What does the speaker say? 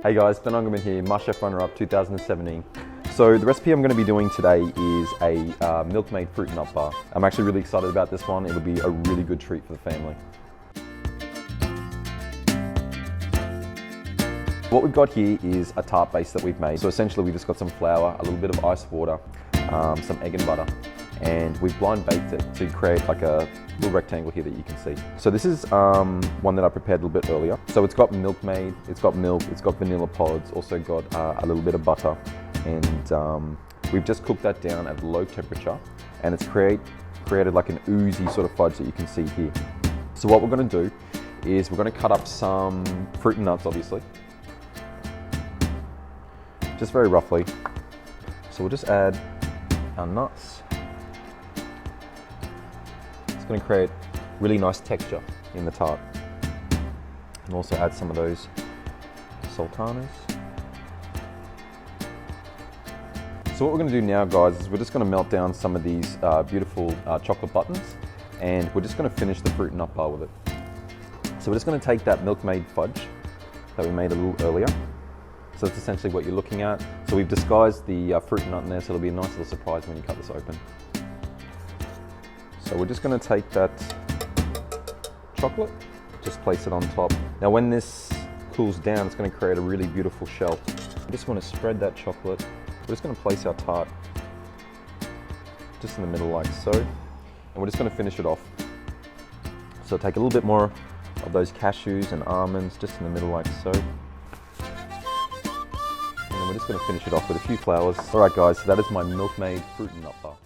Hey guys, Ben Ungermann here, Masterchef runner-up 2017. So the recipe I'm going to be doing today is a Milkmaid Fruit Nut Bar. I'm actually really excited about this one. It'll be a really good treat for the family. What we've got here is a tart base that we've made. So essentially we've just got some flour, a little bit of ice water, some egg and butter, and we've blind baked it to create like a little rectangle here that you can see. So this is one that I prepared a little bit earlier. So it's got Milkmaid, it's got milk, it's got vanilla pods, also got a little bit of butter, and we've just cooked that down at low temperature, and it's created like an oozy sort of fudge that you can see here. So what we're going to do is we're going to cut up some fruit and nuts, obviously, just very roughly. So we'll just add our nuts. It's going to create really nice texture in the tart. And also add some of those sultanas. So what we're going to do now, guys, is we're just going to melt down some of these beautiful chocolate buttons, and we're just going to finish the fruit and nut bar with it. So we're just going to take that Milkmaid fudge that we made a little earlier. So that's essentially what you're looking at. So we've disguised the fruit and nut in there, so it'll be a nice little surprise when you cut this open. So we're just going to take that chocolate, just place it on top. Now when this cools down, it's going to create a really beautiful shell. We just want to spread that chocolate. We're just going to place our tart just in the middle like so, and we're just going to finish it off. So take a little bit more of those cashews and almonds just in the middle like so. And we're just going to finish it off with a few flowers. Alright guys, so that is my Milkmaid Fruit Nut Bar.